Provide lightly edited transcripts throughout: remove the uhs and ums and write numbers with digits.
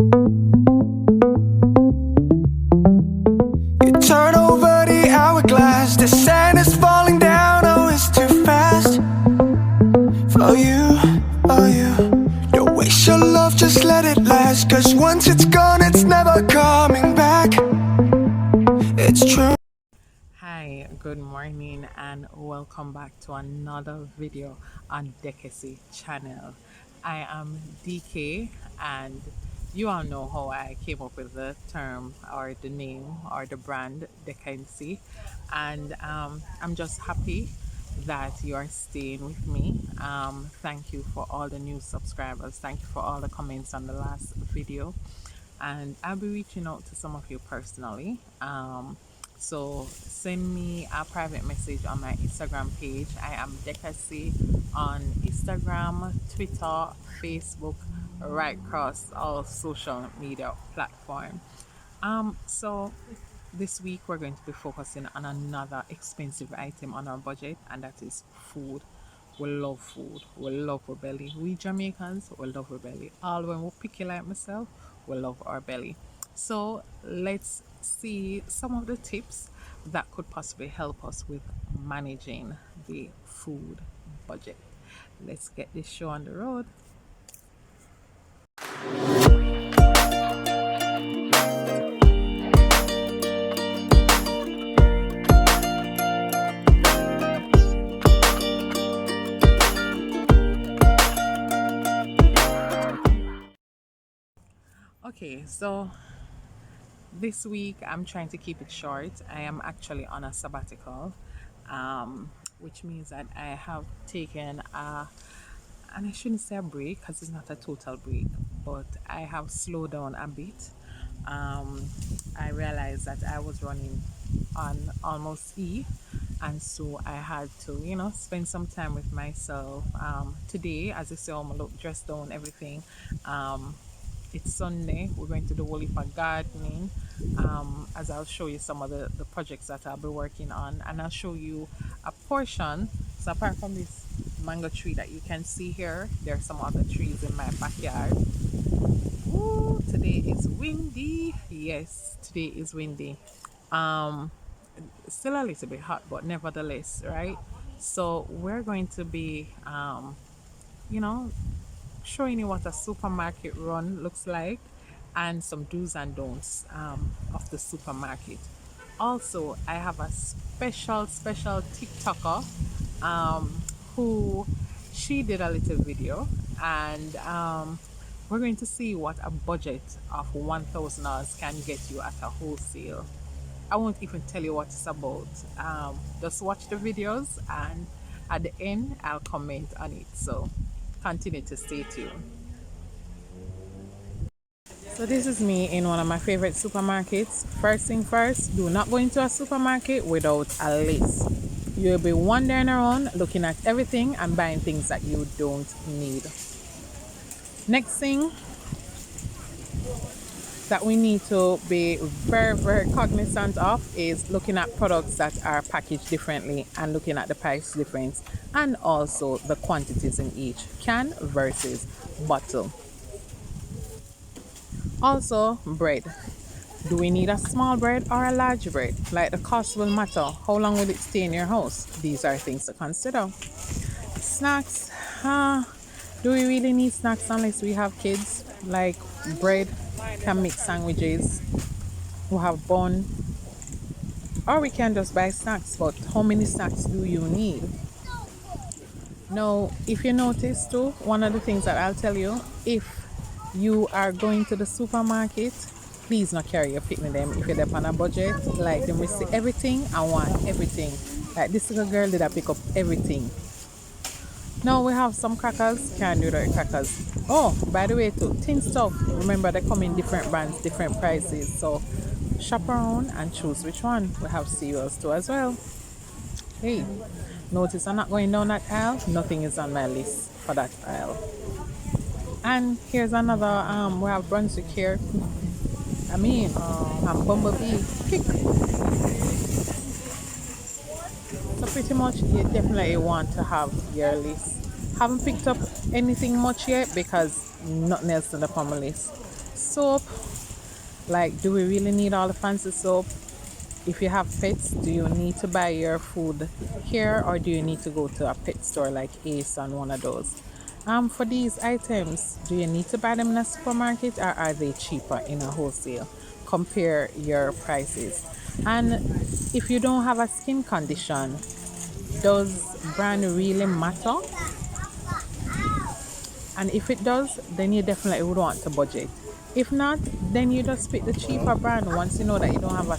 You turn over the hourglass, the sand is falling down, oh it's too fast for you, oh you. Don't waste your love, just let it last, cause once it's gone it's never coming back. It's true. Hi, good morning, and welcome back to another video on Dekesi channel. I am DK, and you all know how I came up with the term or the name or the brand Dekesi, and I'm just happy that you are staying with me. Thank you for all the new subscribers. Thank you for all the comments on the last video, and I'll be reaching out to some of you personally. So send me a private message on my Instagram page. I am Dekasi on Instagram, Twitter, Facebook, right across all social media platform. So this week we're going to be focusing on another expensive item on our budget, and that is food. We love food. We love our belly. We Jamaicans, we love our belly. All when we picky like myself, we love our belly. So let's see some of the tips that could possibly help us with managing the food budget. Let's get this show on the road. Okay, so this week I'm trying to keep it short. I am actually on a sabbatical, which means that I have taken and I shouldn't say a break because it's not a total break, but I have slowed down a bit. I realized that I was running on almost E, and so I had to, spend some time with myself. Today, as you see, I'm look dressed down, everything. It's Sunday. We're going to do whole heap of gardening. As I'll show you some of the projects that I'll be working on, and I'll show you a portion. So apart from this mango tree that you can see here, there are some other trees in my backyard. Ooh, today is windy. Yes, today is windy. Um, Still a little bit hot, but nevertheless, right? So we're going to be, you know, showing you what a supermarket run looks like and some do's and don'ts of the supermarket. Also, I have a special TikToker who she did a little video, and we're going to see what a budget of $1,000 can get you at a wholesale. I won't even tell you what it's about. Just watch the videos, and at the end I'll comment on it. So continue to stay tuned. So this is me in one of my favorite supermarkets. First thing first, do not go into a supermarket without a list. You'll be wandering around looking at everything and buying things that you don't need. Next thing that we need to be very cognizant of is looking at products that are packaged differently and looking at the price difference, and also the quantities in each can versus bottle. Also, bread. Do we need a small bread or a large bread? Like, the cost will matter. How long will it stay in your house? These are things to consider. Snacks. Do we really need snacks unless we have kids? Like, bread can make sandwiches. We have bun. Or we can just buy snacks. But how many snacks do you need? Now, if you notice too, one of the things that I'll tell you, if you are going to the supermarket, please not carry your picnic them if you're on a budget. Like, them we see everything, I want everything. Like, this little girl did I pick up everything. Now we have some crackers, can't do the crackers. Oh, by the way too, tin stuff. Remember, they come in different brands, different prices. So shop around and choose which one. We have cereals too as well. Hey, notice I'm not going down that aisle. Nothing is on my list for that aisle. And here's another, we have Brunswick here. Bumblebee pick. So pretty much you definitely want to have your list. Haven't picked up anything much yet because nothing else on the my list. Soap, like, do we really need all the fancy soap? If you have pets, do you need to buy your food here or do you need to go to a pet store like Ace and one of those? For these items, do you need to buy them in a supermarket or are they cheaper in a wholesale? Compare your prices. And if you don't have a skin condition, does brand really matter? And if it does, then you definitely would want to budget. If not, then you just pick the cheaper brand once you know that you don't have a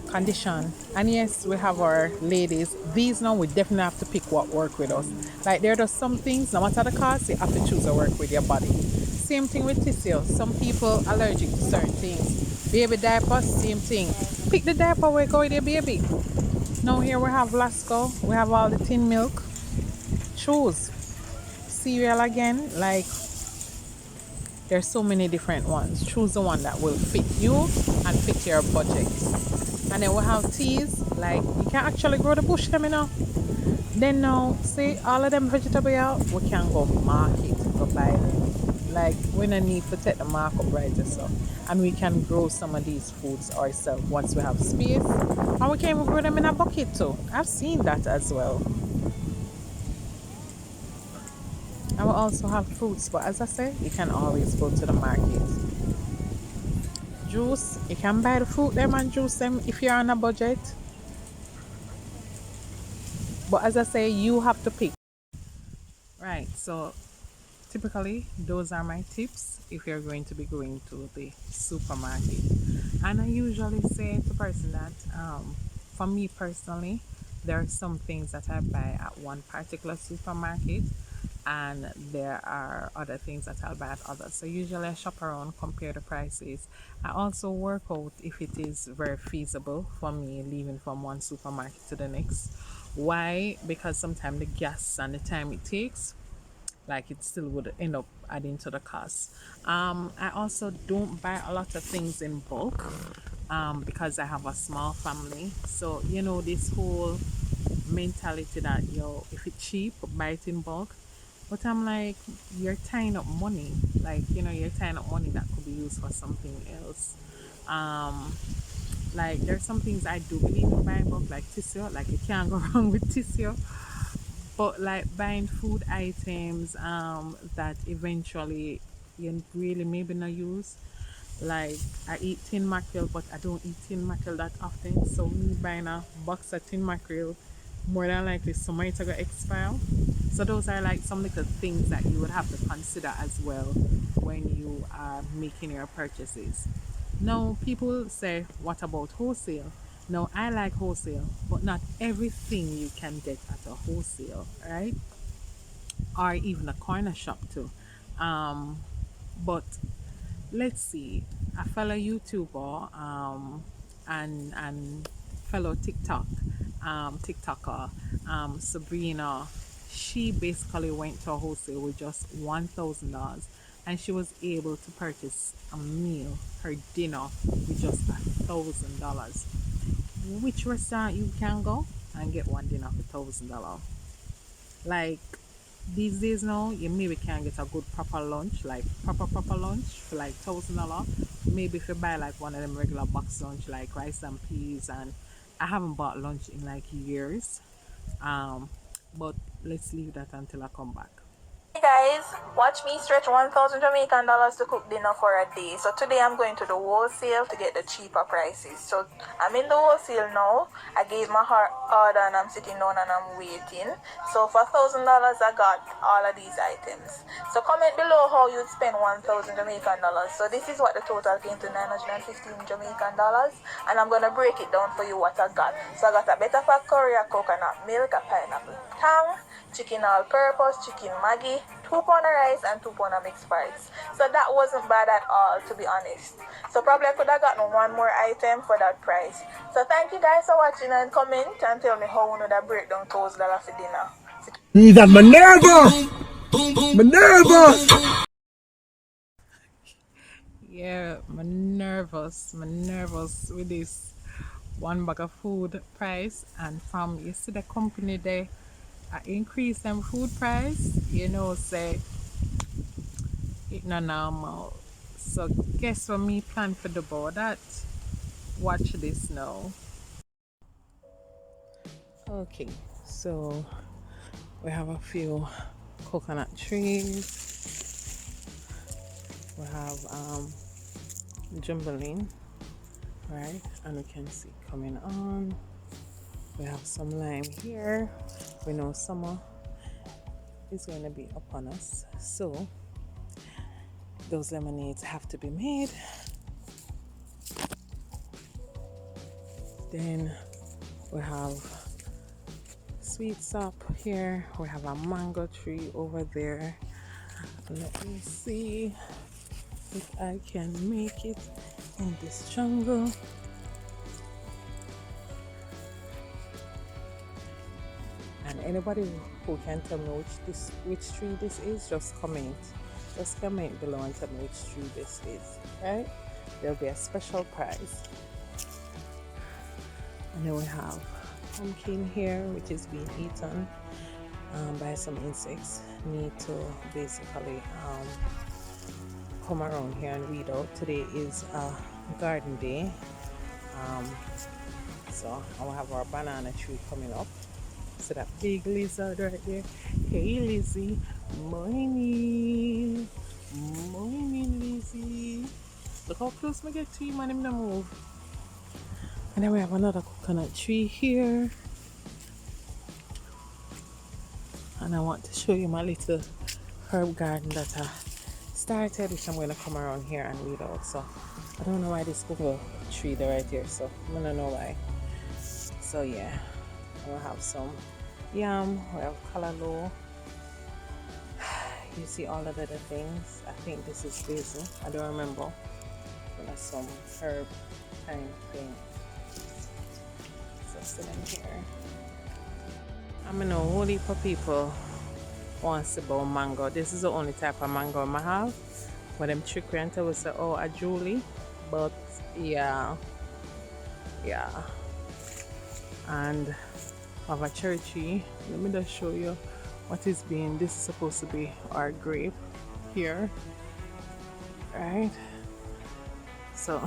condition. And yes, we have our ladies. These now we definitely have to pick what work with us. Like there are just some things, no matter the cost, you have to choose to work with your body. Same thing with tissue. Some people allergic to certain things. Baby diapers, same thing. Pick the diaper where go with your baby. Now here we have Lasco. We have all the tin milk. Choose cereal again. Like there's so many different ones. Choose the one that will fit you and fit your budget. And then we have teas, like you can actually grow the bush them, you know. Then now, see all of them vegetable out, we can go market to buy them. Like we don't need to take the markup right or so. And we can grow some of these foods ourselves once we have space. And we can even grow them in a bucket too. I've seen that as well. And we also have fruits, but as I say, you can always go to the market. Juice, you can buy the fruit them and juice them if you're on a budget. But as I say, you have to pick. Right, so typically those are my tips if you're going to be going to the supermarket. And I usually say to person that for me personally, there are some things that I buy at one particular supermarket and there are other things that I'll buy at others. So usually I shop around, compare the prices. I also work out if it is very feasible for me leaving from one supermarket to the next. Why? Because sometimes the gas and the time it takes, like it still would end up adding to the cost. I also don't buy a lot of things in bulk because I have a small family. So you know this whole mentality that yo, if it's cheap, buy it in bulk. But I'm like, you're tying up money. Like you know, you're tying up money that could be used for something else. Um, like there's some things I do believe in buying bulk, like tissue. Like you can't go wrong with tissue, but like buying food items that eventually you really maybe not use, like I eat tin mackerel but I don't eat tin mackerel that often, so me buying a box of tin mackerel more than likely some might go expire. So those are like some little things that you would have to consider as well when you are making your purchases. Now people say, what about wholesale? Now I like wholesale, but not everything you can get at a wholesale, right? Or even a corner shop too. Um, but let's see, a fellow YouTuber and fellow TikToker, Sabrina, she basically went to a wholesale with just $1,000 and she was able to purchase a meal, her dinner, with just $1,000. Which restaurant you can go and get one dinner for $1,000? Like these days now, you maybe can get a good proper lunch, like proper lunch for like $1,000. Maybe if you buy like one of them regular box lunch, like rice and peas, and I haven't bought lunch in like years. Um, but let's leave that until I come back. Hey guys, watch me stretch 1,000 Jamaican dollars to cook dinner for a day. So today I'm going to the wholesale to get the cheaper prices. So I'm in the wholesale now. I gave my order and I'm sitting down and I'm waiting. So for $1,000 I got all of these items. So comment below how you'd spend 1,000 Jamaican dollars. So this is what the total came to, 915 Jamaican dollars. And I'm gonna break it down for you what I got. So I got a better fat curry, a coconut milk, a pineapple tang, chicken all purpose, chicken Maggi, 2 pound of rice and 2 pound of mixed fries. So that wasn't bad at all, to be honest. So probably I could have gotten one more item for that price. So thank you guys for watching and comment and tell me how you know that breakdown $1,000 for dinner. That Minerva! Minerva! Yeah, I'm nervous with this one bag of food price, and from you see the company they, I increase them food price, you know, say, It not normal. So guess what me plan for the board that? Watch this now. Okay, so we have a few coconut trees. We have jumbeline, right? And we can see coming on. We have some lime here. We know summer is going to be upon us, so those lemonades have to be made. Then we have sweet sop here. We have a mango tree over there. Let me see if I can make it in this jungle. And anybody who can tell me which tree this is, just comment. Just comment below and tell me which tree this is. Right? There'll be a special prize. And then we have pumpkin here, which is being eaten by some insects. Need to basically come around here and weed out. Today is a garden day, so I'll have our banana tree coming up. So that big lizard right there. Hey Lizzie, morning, morning Lizzie. Look how close I get to him and him no move. And then we have another coconut tree here. And I want to show you my little herb garden that I started, which I'm going to come around here and weed out. So I don't know why this cocoa tree there right here, so I don't know why. So yeah, we'll have some yam, we have callaloo. You see all of the other things. I think this is basil, I don't remember. But that's some herb kind of thing. So sit in here. I mean, a whole heap of people wants to buy mango. This is the only type of mango I have. But them trick and tell us, oh, a Julie. But yeah. And I have a cherry tree. Let me just show you what is being. This is supposed to be our grape here. Right? So,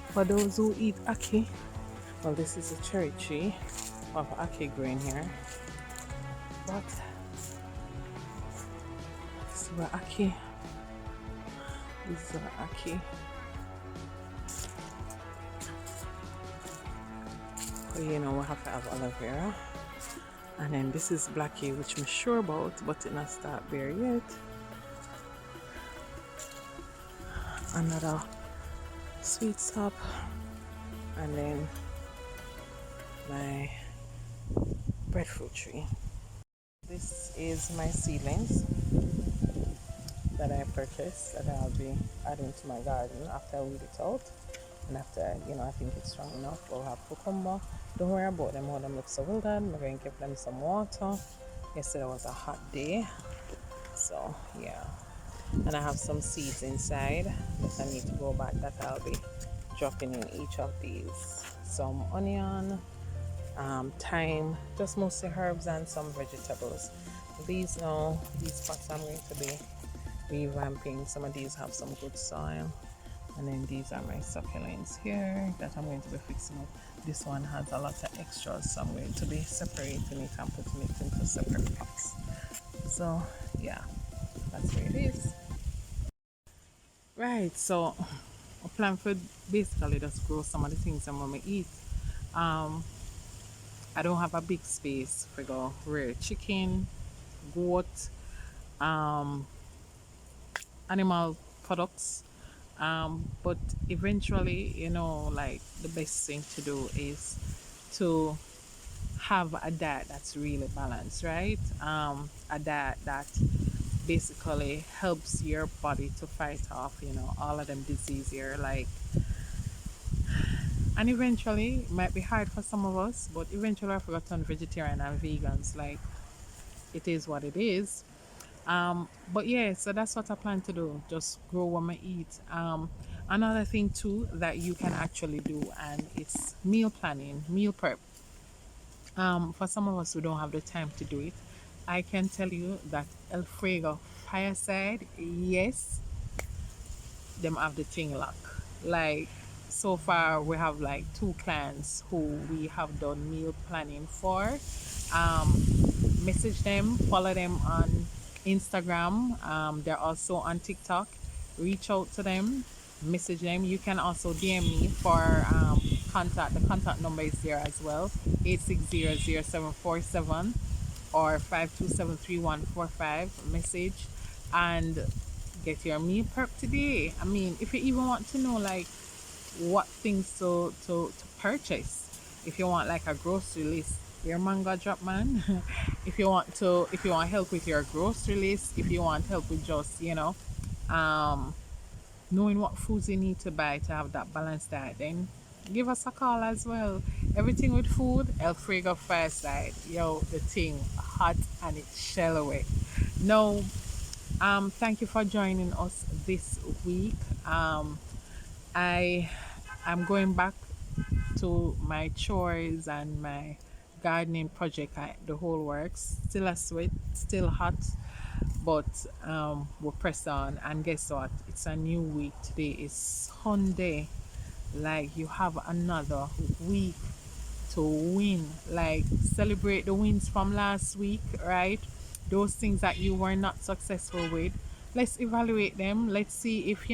for those who eat ackee, well, this is a cherry tree of ackee growing here. But this is our ackee. This is our ackee. So, you know, we have to have aloe vera. And then this is blackie, which I'm sure about, but it's not start bare yet. Another sweet sop. And then my breadfruit tree. This is my seedlings that I purchased that I'll be adding to my garden after I weed it out. And after, you know, I think it's strong enough, we'll have cucumber. Don't worry about them, how them look so well done. I'm going to give them some water. Yesterday was a hot day. So, yeah. And I have some seeds inside that I need to go back that I'll be dropping in each of these. Some onion, thyme, just mostly herbs and some vegetables. These pots I'm going to be revamping. Some of these have some good soil. And then these are my succulents here that I'm going to be fixing up. This one has a lot of extras, so I'm going to be separating it and putting it into separate pots. So yeah, that's where it is. Right, so I plan for basically just grow some of the things I'm gonna eat. I don't have a big space for go rear chicken, goat, animal products. But eventually, you know, like the best thing to do is to have a diet that's really balanced, right? A diet that basically helps your body to fight off, you know, all of them diseases here, like, and eventually it might be hard for some of us, but eventually I forgot to turn vegetarian and vegans. Like, it is what it is. But yeah, so that's what I plan to do. Just grow what I eat. Another thing too that you can actually do, and it's meal planning, meal prep. For some of us who don't have the time to do it, I can tell you that Alfredo Fireside, yes, them have the thing lock. Like so far we have like two clans who we have done meal planning for. Um, Message them, follow them on Instagram. They're also on TikTok. Reach out to them, message them. You can also DM me for contact. The contact number is there as well. 8600747 or 5273145. Message and get your meal prep today. I mean, if you even want to know like what things to purchase, if you want like a grocery list, your manga drop man. If you want help with your grocery list, if you want help with just um knowing what foods you need to buy to have that balanced diet, then give us a call as well. Everything with food, Alfredo Fireside. Yo, the thing hot and it shell away. No, thank you for joining us this week. I am going back to my chores and my gardening project, the whole works. Still a sweat, still hot, but we'll press on. And guess what? It's a new week. Today is Sunday. Like you have another week to win. Like celebrate the wins from last week, right? Those things that you were not successful with. Let's evaluate them. Let's see if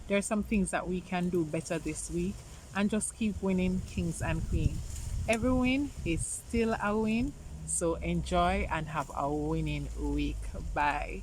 there's some things that we can do better this week and just keep winning kings and queens. Every win is still a win. So enjoy and have a winning week. Bye.